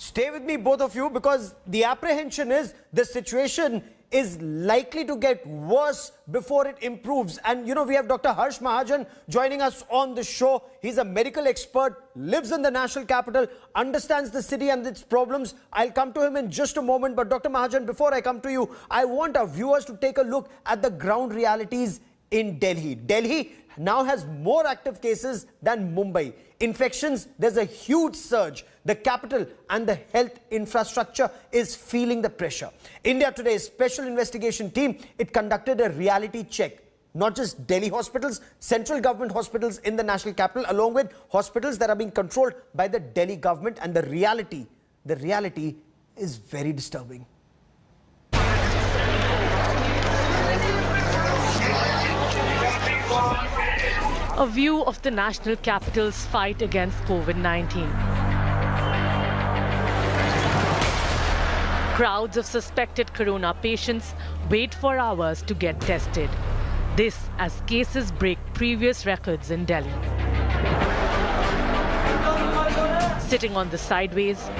Stay with me, both of you, because the apprehension is the situation is likely to get worse before it improves. And you know, we have Dr. Harsh Mahajan joining us on the show. He's a medical expert, lives in the national capital, understands the city and its problems. I'll come to him in just a moment. But Dr. Mahajan, before I come to you, I want our viewers to take a look at the ground realities in Delhi. Delhi now has more active cases than Mumbai. Infections, there's a huge surge. The capital and the health infrastructure is feeling the pressure. India Today's special investigation team, it conducted a reality check. Not just Delhi hospitals, central government hospitals in the national capital, along with hospitals that are being controlled by the Delhi government. And the reality is very disturbing. A view of the national capital's fight against COVID-19. Crowds of suspected corona patients wait for hours to get tested. This as cases break previous records in Delhi. Sitting on the sideways,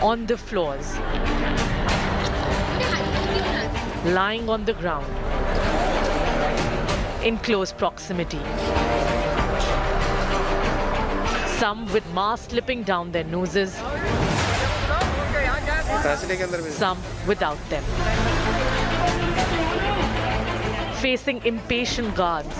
on the floors, lying on the ground, in close proximity. Some with masks slipping down their noses, some without them. Facing impatient guards.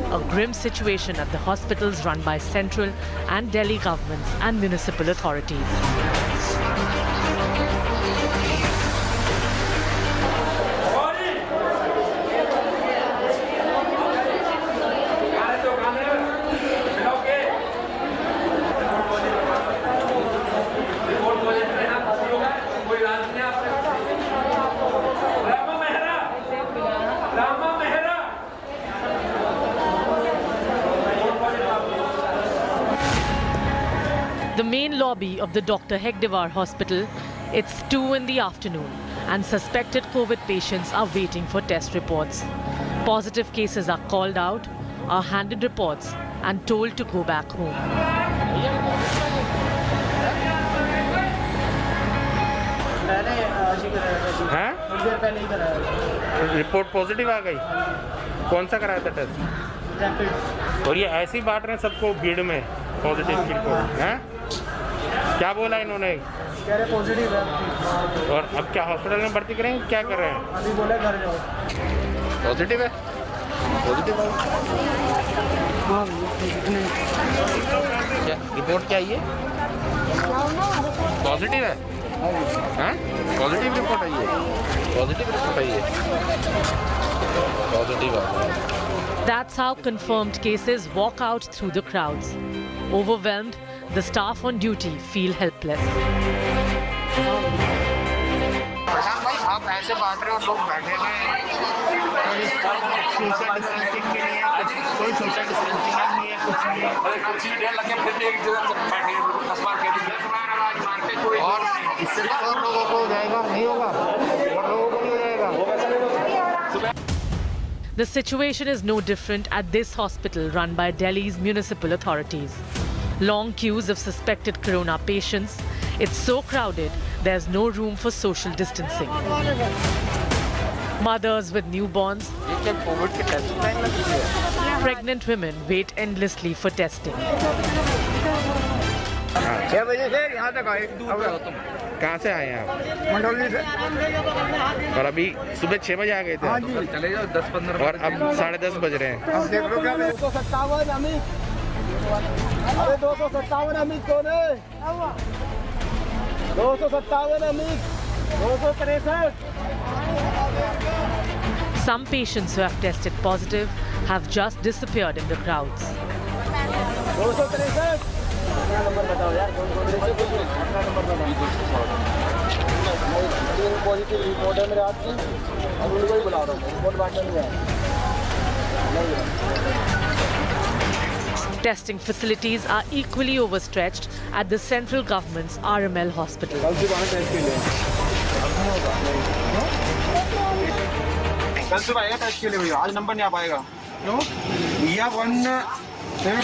A grim situation at the hospitals run by central and Delhi governments and municipal authorities. The main lobby of the Dr. Haridwar hospital, it's 2 in the afternoon and suspected COVID patients are waiting for test reports. Positive cases are called out, are handed reports and told to go back home. Report positive आ गई। कौन सा कराया था test? और ये ऐसे ही बांट रहे हैं सबको भीड़ में पॉजिटिव की रिपोर्ट हैं? क्या बोला इन्होंने? कह रहे पॉजिटिव है। और अब क्या हॉस्पिटल में भर्ती करेंगे? क्या कर रहे हैं? अभी बोले घर जाओ। पॉजिटिव है? पॉजिटिव है? क्या रिपोर्ट क्या है? पॉजिटिव है? हाँ? पॉजिटिव रिपोर्ट आई है? पॉजिटिव रिपोर्ट आई है? पॉजिटिव है। That's how confirmed cases walk out through the crowds. Overwhelmed, the staff on duty feel helpless. आप ऐसे बांट रहे हो, लोग बैठे हुए हैं, सोशल डिस्टेंसिंग के लिए कोई सोशल डिस्टेंसिंग नहीं है, कुछ नहीं है। कुर्सी ढेर लगे फिर एक जगह बैठे और इससे और लोगों को हो जाएगा, नहीं होगा, और लोगों को नहीं हो जाएगा। The situation is no different at this hospital run by Delhi's municipal authorities. Long queues of suspected corona patients. It's so crowded, there's no room for social distancing. Mothers with newborns, pregnant women wait endlessly for testing. कहाँ से आए हैं आप? मंडोली से। और अभी सुबह 6 बजे आ गए थे? चले जाओ 10-15 और अब 10:30 बज रहे हैं। अब देख लो क्या 257 अमित। अरे 257 अमित कौन है? 257 Amit. 263। Some patients who have tested positive have just disappeared in the crowds. 263। Number बताओ यार, कौन-कौन से अपना नंबर बताओ। पॉजिटिव रिपोर्ट है मेरे हाथ की, अब उनको ही बुला रहा हूँ, रिपोर्ट बांटने नहीं आया। Testing facilities are equally overstretched at the central government's RML hospital. कल सुबह आएगा टेस्ट के लिए भैया, आज नंबर नहीं आ पाएगा। क्यों? भैया 1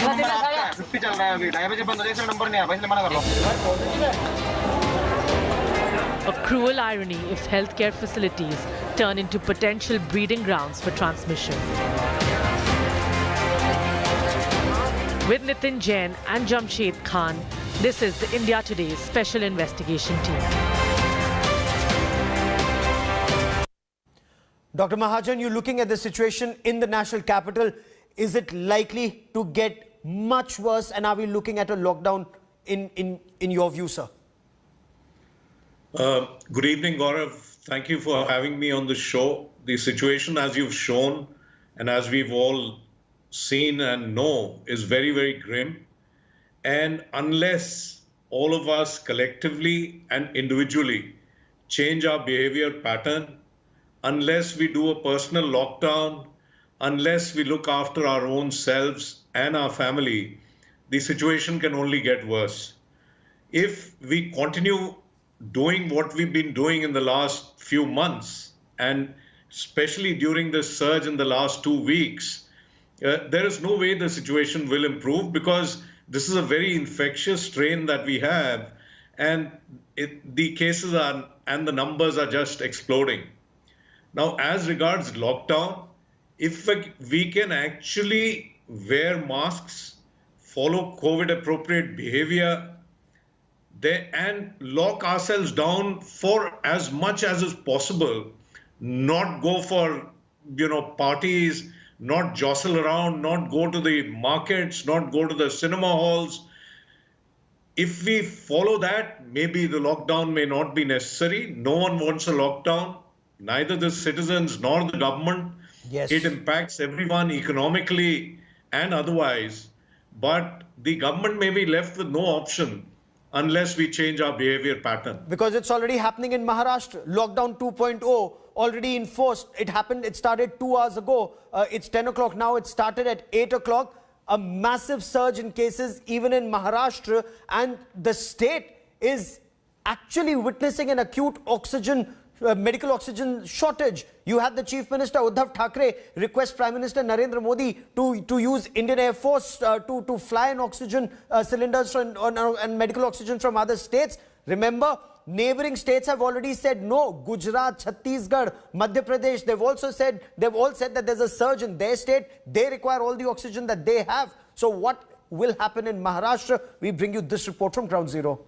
नंबर आपका है, 50 चल रहा है अभी, 2:30 बजे बंद हो जाएगा, नंबर नहीं आ पाएगा, इसलिए मना कर रहा हूँ। A cruel irony if healthcare facilities turn into potential breeding grounds for transmission. With Nitin Jain and Jamshed Khan, this is the India Today's Special Investigation Team. Dr. Mahajan, you're looking at the situation in the national capital. Is it likely to get much worse, and are we looking at a lockdown in your view, sir? Good evening, Gaurav. Thank you for having me on the show. The situation, as you've shown and as we've all seen and know, is very, very grim. And unless all of us collectively and individually change our behavior pattern, unless we do a personal lockdown, unless we look after our own selves and our family, the situation can only get worse. If we continue doing what we've been doing in the last few months, and especially during this surge in the last 2 weeks, there is no way the situation will improve, because this is a very infectious strain that we have, and the cases and the numbers are just exploding. Now, as regards lockdown, if we can actually wear masks, follow COVID appropriate behavior, and lock ourselves down for as much as is possible, not go for, parties, not jostle around, not go to the markets, not go to the cinema halls. If we follow that, maybe the lockdown may not be necessary. No one wants a lockdown, neither the citizens nor the government. Yes. It impacts everyone economically and otherwise, but the government may be left with no option unless we change our behavior pattern. Because it's already happening in Maharashtra. Lockdown 2.0 already enforced. It started 2 hours ago. It's 10 o'clock now. It started at 8 o'clock. A massive surge in cases even in Maharashtra, and the state is actually witnessing an acute medical oxygen shortage. You had the Chief Minister Uddhav Thackeray request Prime Minister Narendra Modi to use Indian Air Force to fly in oxygen cylinders and medical oxygen from other states. Remember, neighboring states have already said no. Gujarat, Chhattisgarh, Madhya Pradesh, they've all said that there's a surge in their state. They require all the oxygen that they have. So what will happen in Maharashtra? We bring you this report from Ground Zero.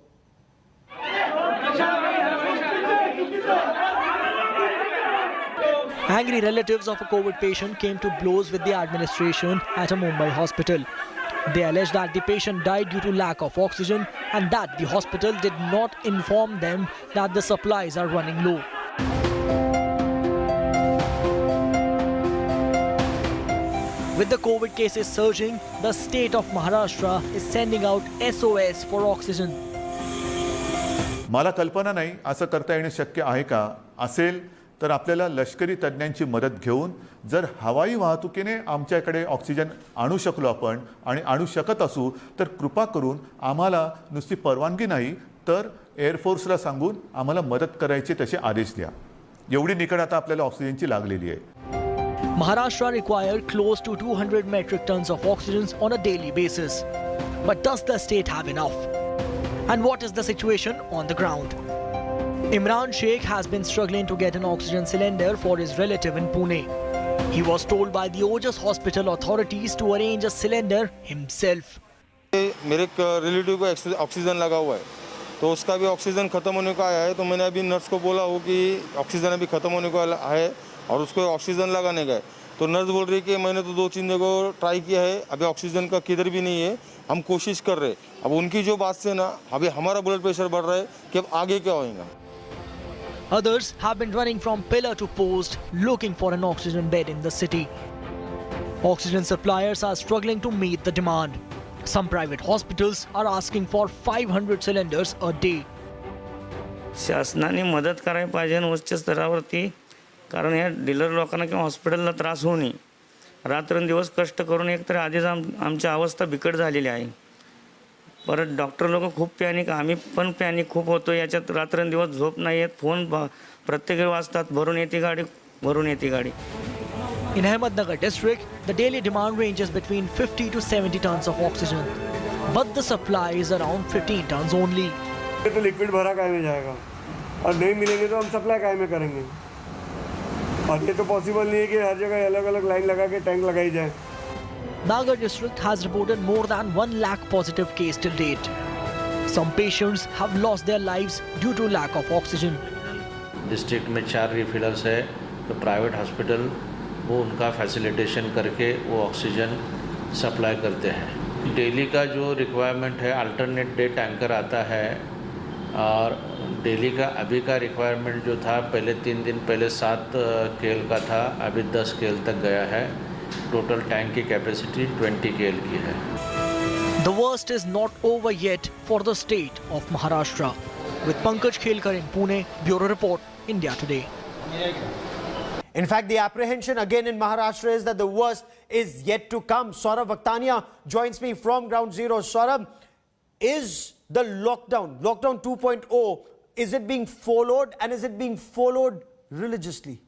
Angry relatives of a COVID patient came to blows with the administration at a Mumbai hospital. They allege that the patient died due to lack of oxygen and that the hospital did not inform them that the supplies are running low. With the COVID cases surging, the state of Maharashtra is sending out SOS for oxygen. मला कल्पना नाही असं करता येणे शक्य आहे का? असेल तर आपल्याला लष्करी तज्ञांची मदत घेऊन जर हवाई वाहतुकीने आमच्याकडे ऑक्सिजन आणू शकलो आपण आणि आणू शकत असू तर कृपा करून आम्हाला नुसती परवानगी नाही तर एअर फोर्सला सांगून आम्हाला मदत करायचे तसे आदेश द्या. एवढी निकड आता आपल्याला ऑक्सिजनची लागलेली आहे. Maharashtra required close to 200 metric tons of oxygen on a daily basis. But does the state have enough? And what is the situation on the ground? Imran Sheikh has been struggling to get an oxygen cylinder for his relative in Pune. He was told by the Ojas hospital authorities to arrange a cylinder himself. मेरे relative को oxygen लगा हुआ है, तो उसका भी oxygen ख़त्म होने को आया है. तो मैंने अभी नर्स को बोला हो कि ऑक्सीजन अभी ख़त्म होने को है और उसको ऑक्सीजन लगाने का है. तो नर्स बोल रही है कि मैंने तो 2-3 जगह ट्राई किया है, अभी ऑक्सीजन का किधर भी नहीं है, हम कोशिश कर रहे. अब उनकी जो बात से ना अभी हमारा ब्लड प्रेशर बढ़ रहा है कि अब आगे क्या होगा. Others have been running from pillar to post looking for an oxygen bed in the city. Oxygen suppliers are struggling to meet the demand. Some private hospitals are asking for 500 cylinders a day. शासनाने मदत करायला पाहिजे उच्च स्तरावरती, कारण या dealer लोकांना किंवा हॉस्पिटलला त्रास होऊ नये रात्रंदिवस कष्ट करून एकतर आधीच आमची अवस्था बिकट झालेली आहे. परत डॉक्टर लोक खूप पॅनिक, आम्ही पण पॅनिक खूप होतो. याच्यात रात्रंदिवस झोप नाही येत, फोन प्रत्येक वेळी वाजतात, भरून येते गाडी, भरून येते गाडी. In Ahmednagar district, the daily demand ranges between 50 to 70 tons of oxygen, but the supply is around 15 tons only. तो लिक्विड भरा काय में जाएगा और नहीं मिलेंगे तो हम सप्लाई काय में करेंगे. और ये तो पॉसिबल नहीं है कि हर जगह अलग अलग लाइन लगा के टैंक लगाई जाए. Nagar district has reported more than 1 lakh positive cases till date. Some patients have lost their lives due to lack of oxygen. District में 4 रिफिलर्स है, तो प्राइवेट हॉस्पिटल वो उनका फैसिलिटेशन करके वो ऑक्सीजन सप्लाई करते हैं. डेली का जो रिक्वायरमेंट है, अल्टरनेट डे टैंकर आता है, और डेली का अभी का रिक्वायरमेंट जो था पहले 3 दिन पहले 7 केल का था, अभी 10 केल तक गया है. टोटल टैंक की कैपेसिटी 20 केल की है. The worst is not over yet for the state of Maharashtra. With Pankaj Khelkar in Pune, Bureau Report, India Today. In fact, the apprehension again in Maharashtra is that the worst is yet to come. Saurabh Vaktania joins me from Ground Zero. Saurabh, is the lockdown 2.0, is it being followed, and is it being followed religiously?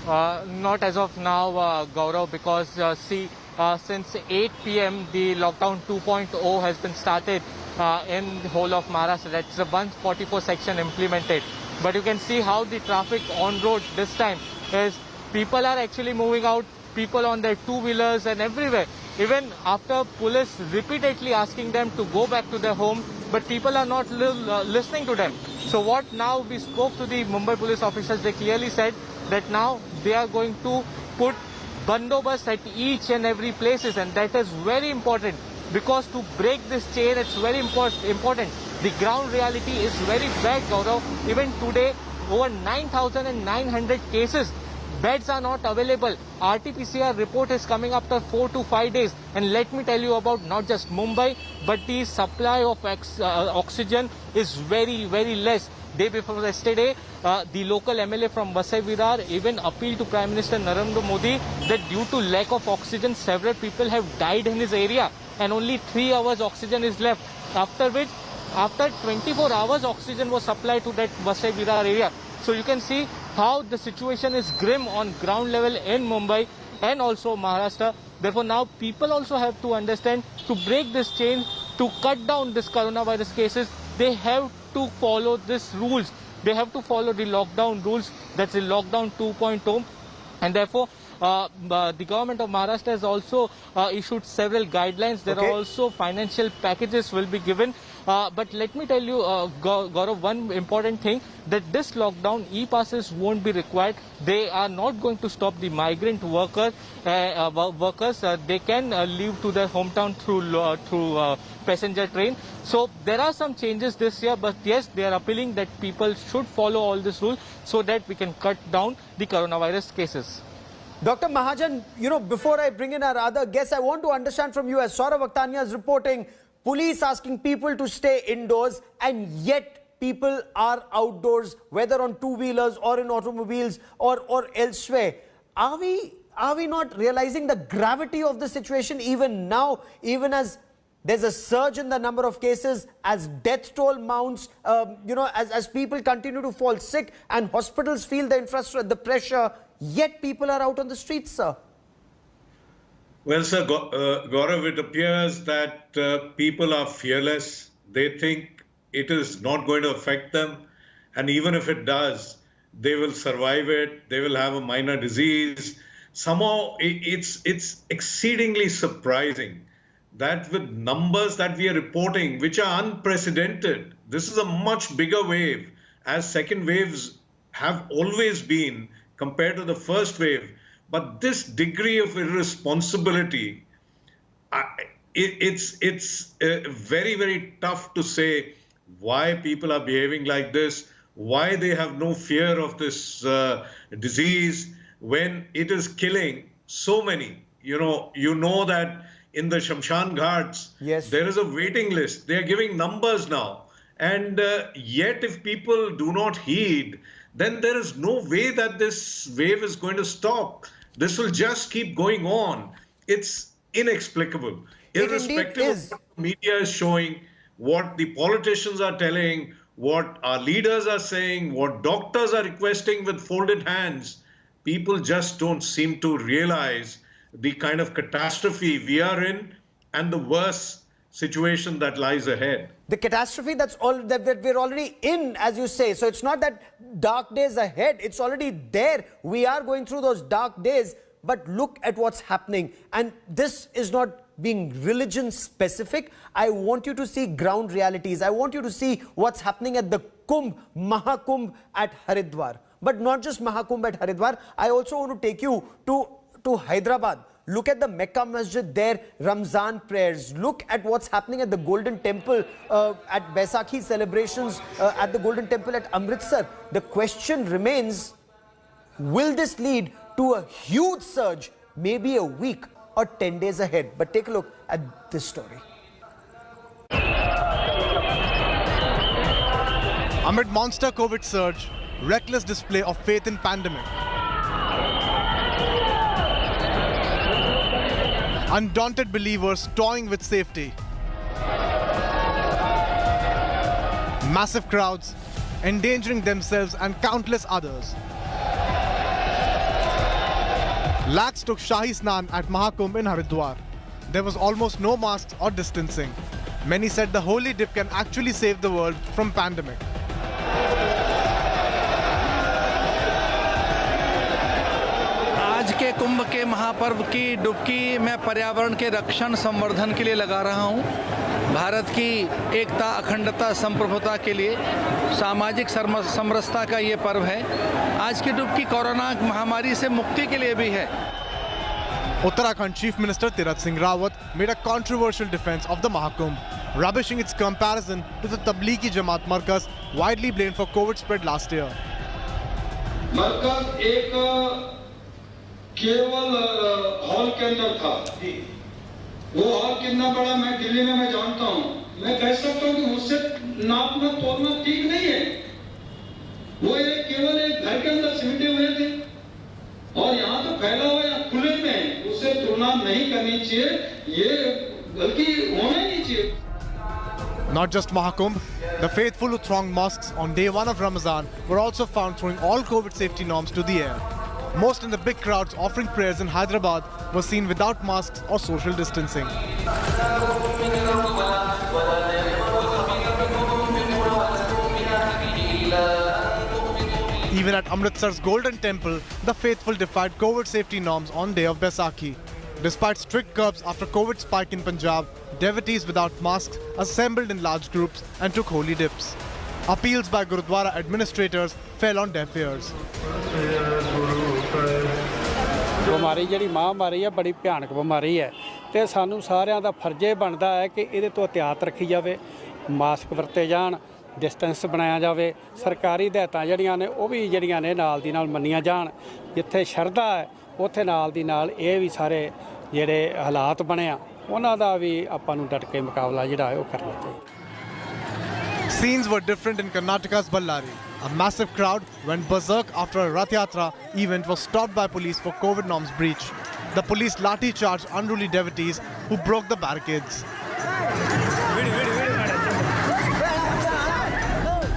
Not as of now, Gaurav, because since 8 p.m. the lockdown 2.0 has been started in the whole of Maharashtra. That's the 144 section implemented. But you can see how the traffic on road this time is. People are actually moving out, people on their two-wheelers and everywhere. Even after police repeatedly asking them to go back to their home, but people are not listening to them. So what now, we spoke to the Mumbai police officials, they clearly said that now they are going to put bandobast at each and every places, and that is very important, because to break this chain, it's very important. The ground reality is very bad, Gaurav. Even today, over 9,900 cases. Beds are not available. RT-PCR report is coming after 4 to 5 days. And let me tell you about not just Mumbai, but the supply of oxygen is very, very less. Day before yesterday, the local MLA from Vasai Virar even appealed to Prime Minister Narendra Modi that due to lack of oxygen, several people have died in his area, and only 3 hours oxygen is left. After which, after 24 hours, oxygen was supplied to that Vasai Virar area. So you can see how the situation is grim on ground level in Mumbai and also Maharashtra. Therefore, now people also have to understand, to break this chain, to cut down this coronavirus cases, they have to follow these rules. They have to follow the lockdown rules. That's the lockdown 2.0. And therefore, the government of Maharashtra has also issued several guidelines. There are also financial packages will be given. But let me tell you, Gaurav, one important thing, that this lockdown, e-passes won't be required. They are not going to stop the migrant workers. They can leave to their hometown through passenger train. So there are some changes this year, but yes, they are appealing that people should follow all these rules so that we can cut down the coronavirus cases. Dr. Mahajan, before I bring in our other guests, I want to understand from you, as Saurabh Vaktania is reporting, police asking people to stay indoors, and yet people are outdoors, whether on two-wheelers or in automobiles or elsewhere. Are we not realizing the gravity of the situation even now, even as there's a surge in the number of cases, as death toll mounts, as people continue to fall sick and hospitals feel the infrastructure, the pressure, yet people are out on the streets, sir? Well, sir, Gaurav, it appears that people are fearless. They think it is not going to affect them. And even if it does, they will survive it. They will have a minor disease. Somehow, it's exceedingly surprising that with numbers that we are reporting, which are unprecedented, this is a much bigger wave, as second waves have always been compared to the first wave. But this degree of irresponsibility, it's very, very tough to say why people are behaving like this, why they have no fear of this disease when it is killing so many. You know that in the Shamshan Ghats, there is a waiting list. They are giving numbers now. And yet if people do not heed, then there is no way that this wave is going to stop. This will just keep going on. It's inexplicable. Irrespective of what the media is showing, what the politicians are telling, what our leaders are saying, what doctors are requesting with folded hands, people just don't seem to realize the kind of catastrophe we are in and the worst situation that lies ahead. The catastrophe that we're already in, as you say. So it's not that dark days ahead, it's already there. We are going through those dark days, but look at what's happening. And this is not being religion specific. I want you to see ground realities. I want you to see what's happening at the Kumbh, Mahakumbh at Haridwar. But not just Mahakumbh at Haridwar. I also want to take you to Hyderabad. Look at the Mecca Masjid there, Ramzan prayers. Look at what's happening at the Golden Temple, at Baisakhi celebrations, at the Golden Temple at Amritsar. The question remains, will this lead to a huge surge, maybe a week or 10 days ahead? But take a look at this story. Amid monster COVID surge, reckless display of faith in pandemic. Undaunted believers toying with safety. Massive crowds endangering themselves and countless others. Lakhs took Shahi Snan at Mahakumbh in Haridwar. There was almost no masks or distancing. Many said the holy dip can actually save the world from pandemic. आज के कुंभ के महापर्व की डुबकी मैं पर्यावरण के रक्षण संवर्धन के लिए लगा रहा हूं। भारत की एकता, अखंडता, संप्रभुता के लिए सामाजिक समरसता का ये पर्व है। आज की डुबकी कोरोना महामारी से मुक्ति के लिए भी है। Uttarakhand Chief Minister Tirth Singh Rawat made a controversial defense of the Mahakumbh, rubbishing its comparison to the Tablighi Jamaat Markaz, widely blamed for COVID spread last year. मरकज एक केवल हॉल के अंदर था। वो हॉल कितना बड़ा मैं दिल्ली में मैं जानता हूँ। मैं कह सकता हूँ कि मुझसे नापना तोलना ठीक नहीं है। वो एक केवल एक घर के अंदर सिमटे हुए थे और यहाँ तो फैला हुआ या खुले में, उससे तुलना नहीं करनी चाहिए। ये बल्कि होना ही नहीं चाहिए। Not just Mahakumbh, the faithful who thronged mosques on day one of Ramzan were also found throwing all COVID safety norms to the air. Most in the big crowds offering prayers in Hyderabad were seen without masks or social distancing. Even at Amritsar's Golden Temple, the faithful defied COVID safety norms on day of Baisakhi. Despite strict curbs after COVID spike in Punjab, devotees without masks assembled in large groups and took holy dips. Appeals by Gurudwara administrators fell on deaf ears. ਬਿਮਾਰੀ ਜਿਹੜੀ ਮਹਾਮਾਰੀ ਹੈ ਬੜੀ ਭਿਆਨਕ ਬਿਮਾਰੀ ਹੈ ਤੇ ਸਾਨੂੰ ਸਾਰਿਆਂ ਦਾ ਫਰਜ਼ ਬਣਦਾ ਹੈ ਕਿ ਇਹਦੇ ਤੋਂ ਇhtiyat ਰੱਖੀ ਜਾਵੇ, ਮਾਸਕ ਵਰਤੇ ਜਾਣ, ਡਿਸਟੈਂਸ ਬਣਾਇਆ ਜਾਵੇ, ਸਰਕਾਰੀ ਹਦਾਇਤਾਂ ਜਿਹੜੀਆਂ ਨੇ ਉਹ ਵੀ ਜਿਹੜੀਆਂ ਨੇ ਨਾਲ ਦੀ ਨਾਲ ਮੰਨੀਆਂ ਜਾਣ, ਜਿੱਥੇ ਸ਼ਰਧਾ ਹੈ ਉੱਥੇ ਨਾਲ ਦੀ ਨਾਲ ਇਹ ਵੀ ਸਾਰੇ ਜਿਹੜੇ ਹਾਲਾਤ ਬਣਿਆ ਉਹਨਾਂ ਦਾ ਵੀ ਆਪਾਂ ਨੂੰ ਡਟ ਕੇ ਮੁਕਾਬਲਾ ਜਿਹੜਾ ਹੈ ਉਹ ਕਰਨਾ ਚਾਹੀਦਾ। Scenes were different in Karnataka's Ballari. A massive crowd went berserk after a Rath Yatra event was stopped by police for COVID norms breach. The police lathi charged unruly devotees who broke the barricades.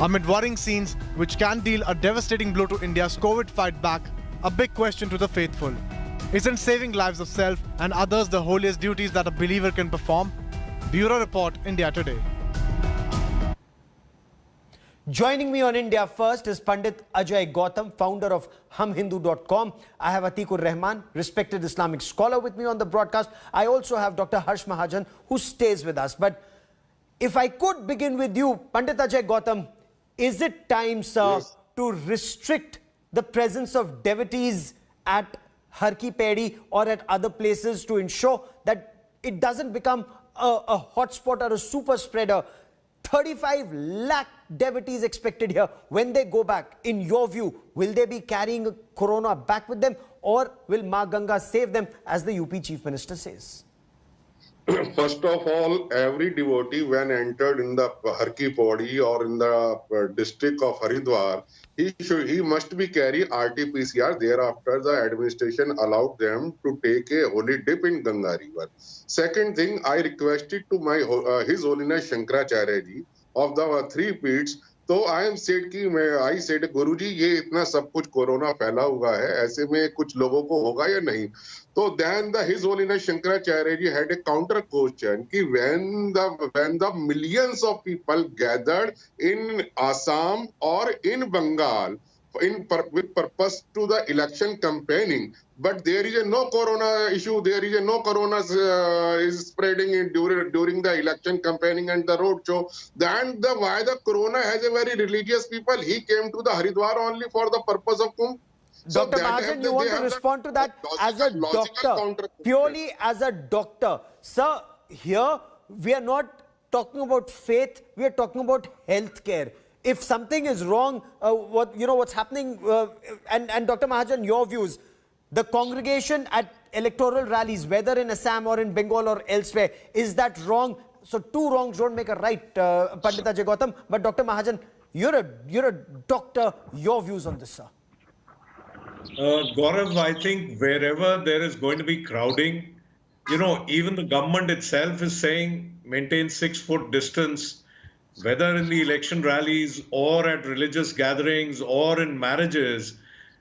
Amid worrying scenes which can deal a devastating blow to India's COVID fight back, a big question to the faithful. Isn't saving lives of self and others the holiest duties that a believer can perform? Bureau Report, India Today. Joining me on India First is Pandit Ajay Gautam, founder of HumHindu.com. I have Atikur Rahman, respected Islamic scholar, with me on the broadcast. I also have Dr. Harsh Mahajan, who stays with us. But if I could begin with you, Pandit Ajay Gautam, is it time, sir, to restrict the presence of devotees at Har Ki Paidi or at other places to ensure that it doesn't become a hotspot or a super spreader? 35 lakh devotees expected here. When they go back, in your view, will they be carrying corona back with them, or will Ma Ganga save them, as the UP Chief Minister says? First of all, every devotee when entered in the Har Ki Pauri or in the district of Haridwar, he must be carry RT-PCR. Thereafter, the administration allowed them to take a holy dip in Ganga river. Second thing, I requested to my His Holiness Shankaracharya ji of the three peats. तो I am said कि I said गुरुजी ये इतना सब कुछ corona फैला हुआ है, ऐसे में कुछ लोगों को होगा या नहीं. तो then the his holiness Shankaracharya ji had a counter question कि when the millions of people gathered in Assam और in Bengal with purpose to the election campaigning, but there is no corona issue, there is no corona is spreading during the election campaigning and the road show. Then why the corona has a very religious people, he came to the Haridwar only for the purpose of Kumbh. Dr. Mahajan, you want to respond to that as a doctor, purely as a doctor. Sir, here we are not talking about faith, we are talking about healthcare. If something is wrong, what's happening, and Dr. Mahajan, your views, the congregation at electoral rallies, whether in Assam or in Bengal or elsewhere, is that wrong? So two wrongs don't make a right, Pandit Ajay Gautam. But Dr. Mahajan, you're a doctor, your views on this, sir. Gaurav, I think wherever there is going to be crowding, even the government itself is saying maintain 6-foot distance. Whether in the election rallies or at religious gatherings or in marriages,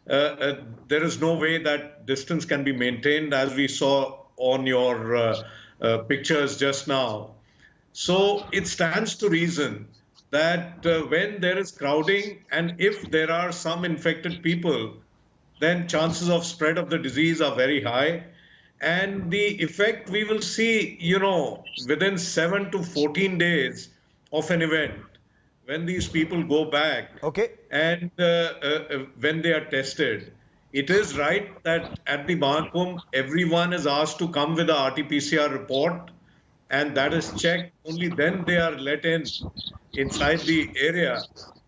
there is no way that distance can be maintained, as we saw on your pictures just now. So it stands to reason that when there is crowding and if there are some infected people, then chances of spread of the disease are very high. And the effect we will see, within 7 to 14 days of an event, when these people go back and when they are tested. It is right that at the Mahakumbh, everyone is asked to come with a RT-PCR report, and that is checked. Only then they are let in inside the area.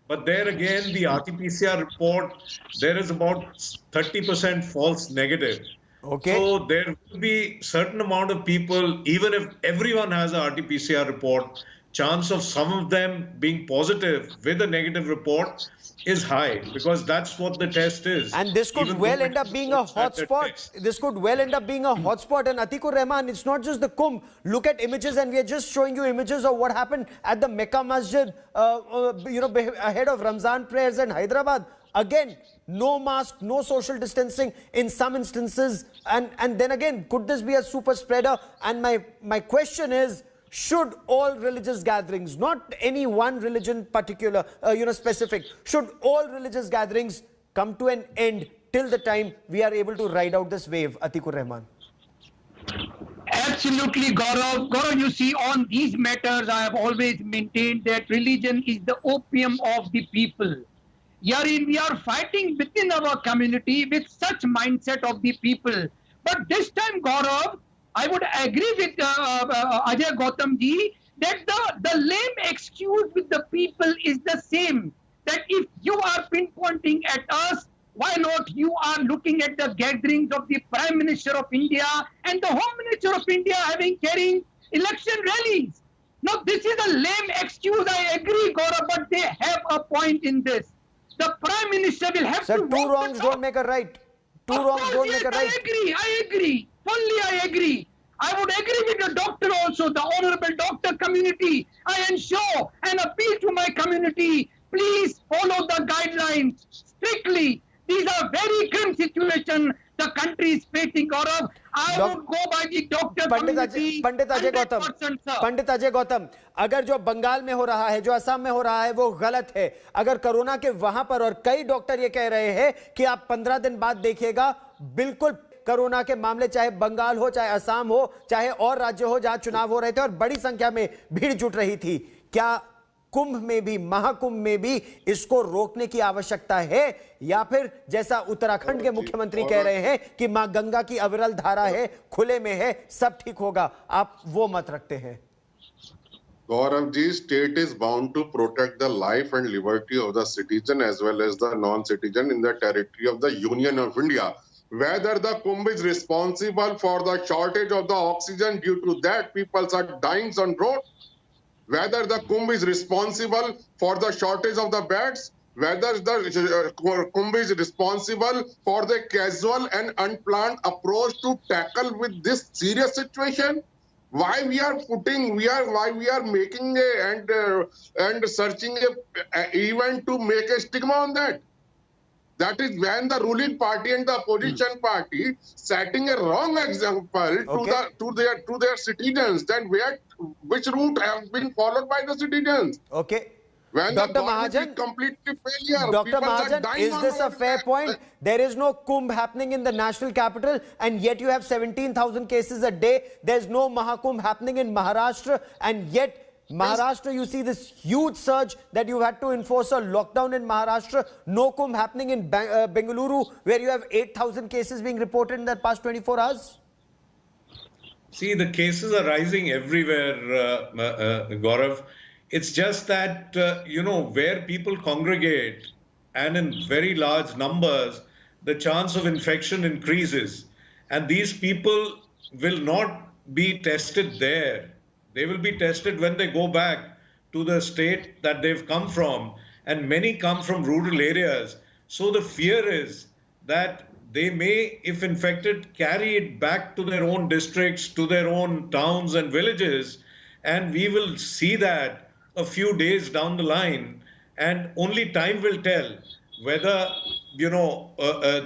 But there again, the RT-PCR report, there is about 30% false negative. So there will be certain amount of people, even if everyone has a RT-PCR report, chance of some of them being positive with a negative report is high, because that's what the test is. And this could well end up being a hotspot. This could well end up being a hotspot. And Atikur Rahman, it's not just the Kumbh. Look at images, and we are just showing you images of what happened at the Mecca Masjid, ahead of Ramzan prayers in Hyderabad. Again, no mask, no social distancing in some instances. And then again, could this be a super spreader? And my question is, should all religious gatherings, not any one religion particular, specific, should all religious gatherings come to an end till the time we are able to ride out this wave, Atikur Rahman? Absolutely, Gaurav. Gaurav, you see, on these matters, I have always maintained that religion is the opium of the people. Herein, we are fighting within our community with such mindset of the people. But this time, Gaurav, I would agree with Ajay Gautam ji that the lame excuse with the people is the same. That if you are pinpointing at us, why not you are looking at the gatherings of the Prime Minister of India and the Home Minister of India carrying election rallies? Now, this is a lame excuse, I agree, Gaurav, but they have a point in this. The Prime Minister will have to... Two wrongs don't make a right. Two wrongs don't make a right. I agree. Fully I agree. I would agree with the doctor also, the honorable doctor community. I ensure and appeal to my community, please follow the guidelines strictly. These are very grim situations the country is facing, Gaurav. I would go by the doctor community. Pandit Ajay Gautam, अगर जो बंगाल में हो रहा है, जो असम में हो रहा है, वो गलत है. अगर कोरोना के वहां पर, और कई डॉक्टर ये कह रहे हैं कि आप 15 दिन बाद देखिएगा, बिल्कुल कोरोना के मामले चाहे बंगाल हो, चाहे असम हो, चाहे और राज्य हो जहां चुनाव हो रहे थे और बड़ी संख्या में भीड़ जुट रही थी. क्या कुंभ में भी, महाकुंभ में भी इसको रोकने की आवश्यकता है, या फिर जैसा उत्तराखंड के मुख्यमंत्री कह रहे हैं कि मां गंगा की अविरल धारा है, खुले में है, सब ठीक होगा, आप वो मत रखते हैं? Gaurav ji, state is bound to protect the life and liberty of the citizen as well as the non-citizen in the territory of the Union of India. whether the Kumbh is responsible for the shortage of the oxygen, due to that people are dying on road, whether the Kumbh is responsible for the shortage of the beds, whether the Kumbh is responsible for the casual and unplanned approach to tackle with this serious situation. Why we are making and searching a event to make a stigma on that? That is when the ruling party and the opposition party setting a wrong example to their citizens. Then which route has been followed by the citizens? Okay. When Dr. Mahajan, completely failure. Dr. Mahajan, is this a fair point? There is no Kumbh happening in the national capital, and yet you have 17,000 cases a day. There's no Mahakumbh happening in Maharashtra, and yet Maharashtra, you see this huge surge that you had to enforce a lockdown in Maharashtra. No Kumbh happening in Bengaluru, where you have 8,000 cases being reported in the past 24 hours. See, the cases are rising everywhere, Gaurav. It's just that, where people congregate and in very large numbers, the chance of infection increases. And these people will not be tested there. They will be tested when they go back to the state that they've come from. And many come from rural areas. So the fear is that they may, if infected, carry it back to their own districts, to their own towns and villages. And we will see that a few days down the line, and only time will tell whether,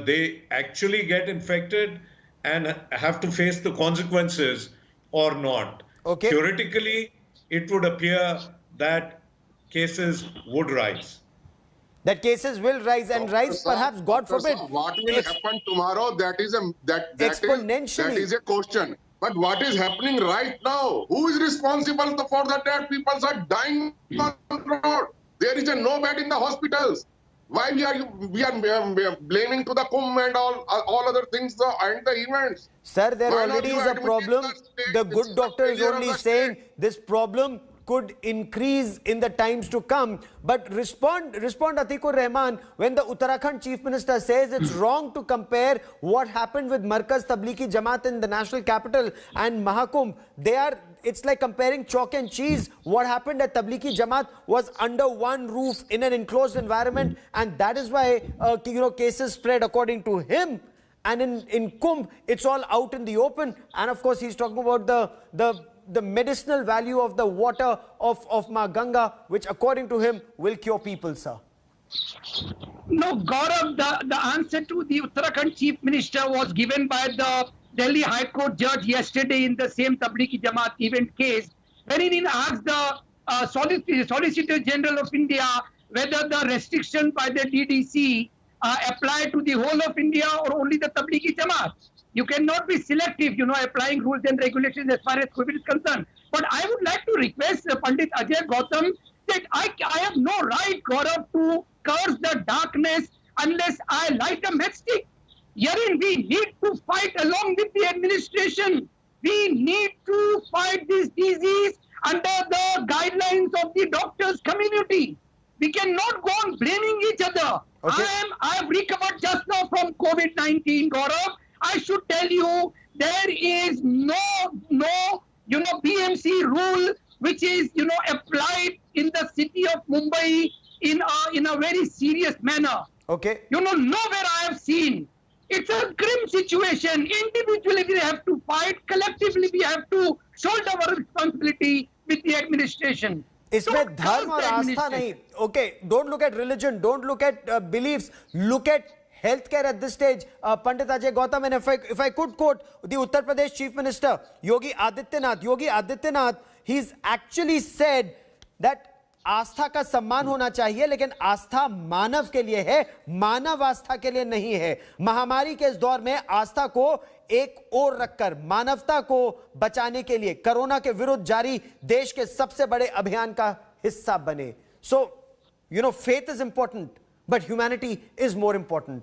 they actually get infected and have to face the consequences or not. Okay. Theoretically, it would appear that cases would rise. That cases will rise and rise, perhaps, God forbid. What will happen tomorrow? That is a question. But what is happening right now? Who is responsible for the dead? People are dying on the road. There is no bed in the hospitals. Why we are blaming to the Kumbh and all other things and the events? Sir, there already is a problem. The good doctor is only saying this problem could increase in the times to come. But respond Atikur Rahman, when the Uttarakhand Chief Minister says it's wrong to compare what happened with Markaz Tablighi Jamaat in the national capital and Mahakumbh. It's like comparing chalk and cheese. What happened at Tablighi Jamaat was under one roof in an enclosed environment, and that is why cases spread, according to him. And in Kumbh, it's all out in the open. And of course, he's talking about the medicinal value of the water of Ma Ganga, which according to him will cure people, sir. No, Gaurav, the answer to the Uttarakhand Chief Minister was given by the Delhi High Court judge yesterday in the same Tablighi Jamaat event case, wherein he asked the Solicitor General of India whether the restriction by the DDC apply to the whole of India or only the Tablighi Jamaat. You cannot be selective, applying rules and regulations as far as COVID is concerned. But I would like to request Pandit Ajay Gautam that I have no right, Gaurav, to curse the darkness unless I light a matchstick. Herein we need to fight along with the administration. We need to fight this disease under the guidelines of the doctors' community. We cannot go on blaming each other. Okay. I have recovered just now from COVID-19, Gaurav. I should tell you, there is no BMC rule which is, applied in the city of Mumbai in a very serious manner. Okay. Nowhere I have seen. It's a grim situation. Individually we have to fight. Collectively we have to shoulder our responsibility with the administration. इसमें धर्म और आस्था नहीं. Okay, don't look at religion, don't look at beliefs, look at healthcare at this stage. Pandit Ajay Gautam, and if I could quote the Uttar Pradesh Chief Minister, Yogi Adityanath, he's actually said that आस्था का सम्मान होना चाहिए, लेकिन आस्था मानव के लिए है, मानव आस्था के लिए नहीं है. महामारी के इस दौर में आस्था को एक ओर रखकर मानवता को बचाने के लिए कोरोना के विरुद्ध जारी देश के सबसे बड़े अभियान का हिस्सा बने. So, faith is important, but humanity is more important.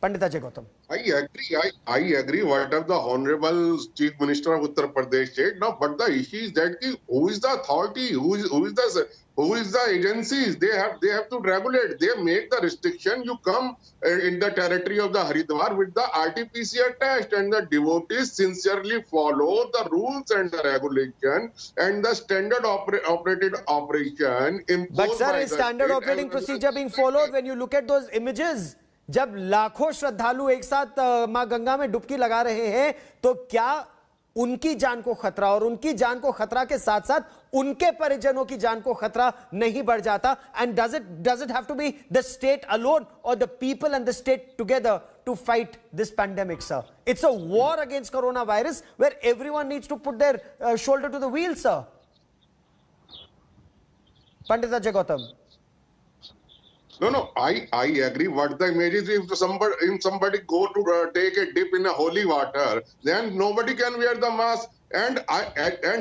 Pandit Ajay Gautam. I agree. I agree. Whatever the Honorable Chief Minister of Uttar Pradesh said. Now, but the issue is that who is the authority? Who is the agencies? They have to regulate. They make the restriction. You come in the territory of the Haridwar with the RT-PCR test, and the devotees sincerely follow the rules and the regulation and the standard operated operation imposed. But sir, by is the standard state operating and procedure being followed? When you look at those images, जब लाखों श्रद्धालु एक साथ मां गंगा में डुबकी लगा रहे हैं, तो क्या उनकी जान को खतरा और उनकी जान को खतरा के साथ साथ उनके परिजनों की जान को खतरा नहीं बढ़ जाता? And does it have to be the state alone or the people and the state together to fight this pandemic, sir? It's a war against coronavirus where everyone needs to put their shoulder to the wheel, sir. Pandit Ajay Gautam. No, I agree. What the image is, if somebody go to take a dip in a holy water, then nobody can wear the mask. And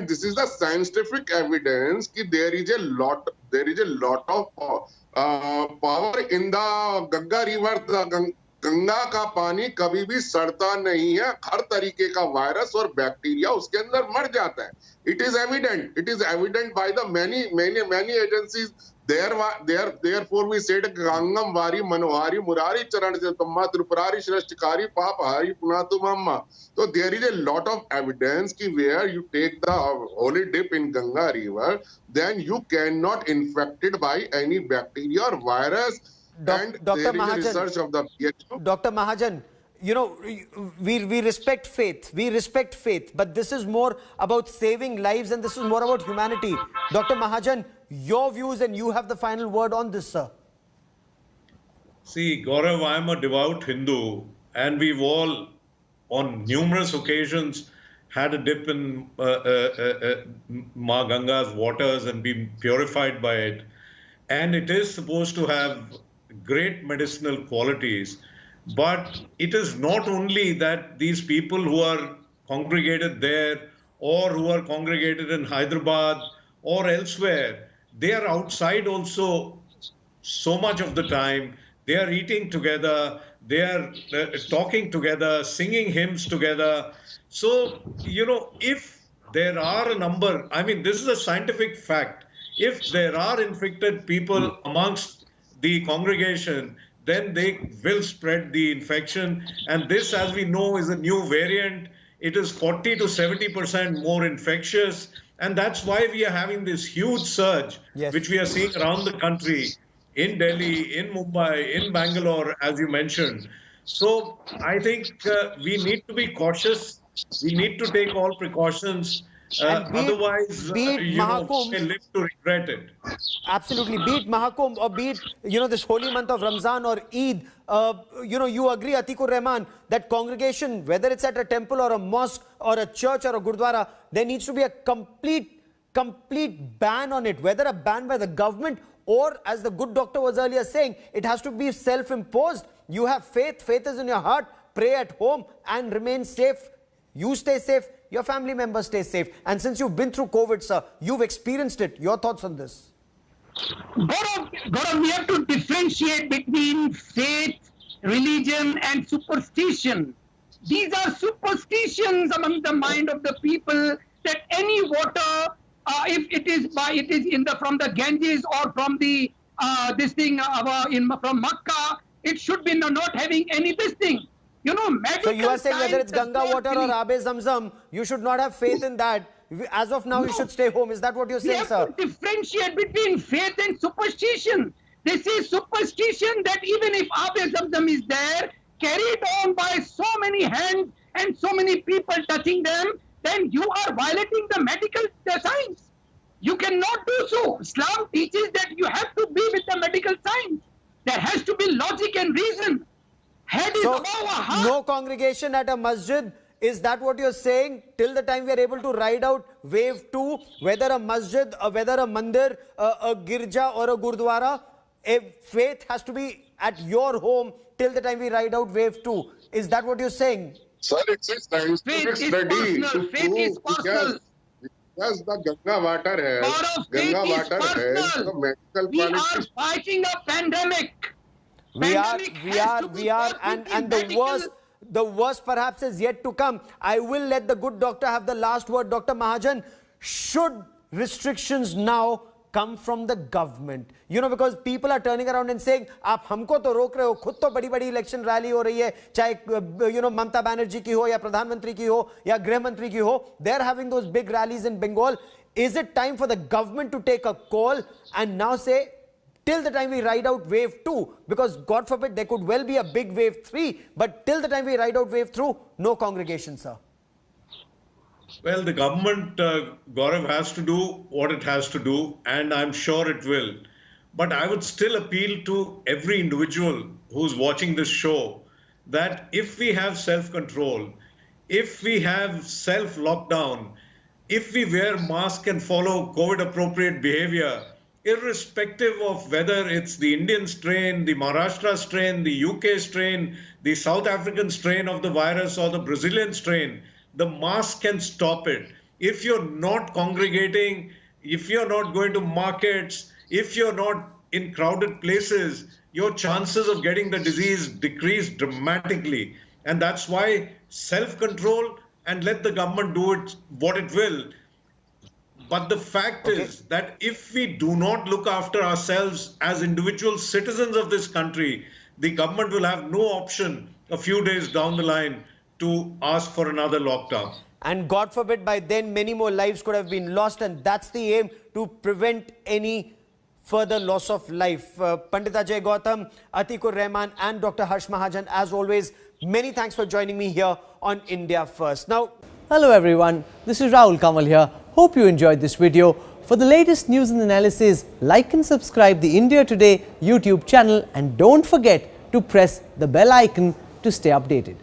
this is the scientific evidence that there is a lot of power in the Ganga river. Ganga का पानी कभी भी सड़ता नहीं है. हर तरीके का virus और बैक्टीरिया उसके अंदर मर जाता है. It is evident by the many agencies. Therefore we said Gangam Vari Manohari Murari Charan Tamma Tripurari Shrashtikari Papa Hari Punatu Mamma. So there is a lot of evidence ki where you take the holy dip in Ganga river, then you cannot infected by any bacteria or virus. And Dr. there is a research of the PhD. Dr. Mahajan, you know, we respect faith. We respect faith. But this is more about saving lives and this is more about humanity. Dr. Mahajan, your views and you have the final word on this, sir. See, Gaurav, I am a devout Hindu and we've all on numerous occasions had a dip in Ma Ganga's waters and been purified by it. And it is supposed to have great medicinal qualities. But it is not only that these people who are congregated there or who are congregated in Hyderabad or elsewhere, they are outside also so much of the time. They are eating together, they are talking together, singing hymns together. So, you know, if there are a number, I mean, this is a scientific fact. If there are infected people amongst the congregation, then they will spread the infection. And this, as we know, is a new variant. It is 40 to 70% more infectious. And that's why we are having this huge surge, which we are seeing around the country, in Delhi, in Mumbai, in Bangalore, as you mentioned. So I think we need to be cautious. We need to take all precautions. Otherwise, you know, we live to regret it. Absolutely. Be it Mahakumbh or be it, you know, this holy month of Ramzan or Eid, you know, you agree, Atikur Rahman, that congregation, whether it's at a temple or a mosque or a church or a gurdwara, there needs to be a complete ban on it, whether a ban by the government or, as the good doctor was earlier saying, it has to be self-imposed. You have faith, faith is in your heart, pray at home and remain safe. You stay safe, your family members stay safe. And since you've been through COVID, sir, you've experienced it. Your thoughts on this? Gaurav, we have to differentiate between faith, religion and superstition. These are superstitions among the mind of the people that any water, if it is from the Ganges or from the from Makkah, it should be not having any this thing. You know, so you are saying whether it's Ganga water or Abe Zamzam, you should not have faith in that. As of now, you should stay home. Is that what you're saying, sir? We have to differentiate between faith and superstition. This is superstition that even if Abe Zamzam is there, carried on by so many hands and so many people touching them, then you are violating the medical science. You cannot do so. Islam teaches that you have to be with the medical science. There has to be logic and reason. So, no congregation at a masjid, is that what you're saying? Till the time we are able to ride out wave 2, whether a masjid, whether a mandir, a girja or a gurdwara, faith has to be at your home till the time we ride out wave 2. Is that what you're saying? Sir, it's a scientific study. Faith is personal. Yes, the Ganga water has. Ganga water has the medical quality. We are fighting a pandemic. We are, and the the worst perhaps is yet to come. I will let the good doctor have the last word. Dr. Mahajan, should restrictions now come from the government? You know, because people are turning around and saying, आप हमको तो रोक रहे हो, खुद तो बड़ी-बड़ी election rally हो रही है, चाहे you know Mamata Banerjee की हो या प्रधानमंत्री की हो या गृह मंत्री की हो, they're having those big rallies in Bengal. Is it time for the government to take a call and now say, till the time we ride out wave 2, because God forbid there could well be a big wave 3, but till the time we ride out wave 2, no congregation, sir? Well, the government, Gaurav, has to do what it has to do, and I'm sure it will. But I would still appeal to every individual who's watching this show that if we have self-control, if we have self-lockdown, if we wear masks and follow COVID-appropriate behavior, irrespective of whether it's the Indian strain, the Maharashtra strain, the UK strain, the South African strain of the virus, or the Brazilian strain, the mask can stop it. If you're not congregating, if you're not going to markets, if you're not in crowded places, your chances of getting the disease decrease dramatically. And that's why self-control, and let the government do it what it will. But the fact is that if we do not look after ourselves as individual citizens of this country, the government will have no option a few days down the line to ask for another lockdown. And God forbid by then many more lives could have been lost, and that's the aim, to prevent any further loss of life. Pandit Ajay Gautam, Atikur Rahman and Dr. Harsh Mahajan, as always, many thanks for joining me here on India First. Now, hello everyone, this is Rahul Kamal here. Hope you enjoyed this video. For the latest news and analysis, like and subscribe the India Today YouTube channel, and don't forget to press the bell icon to stay updated.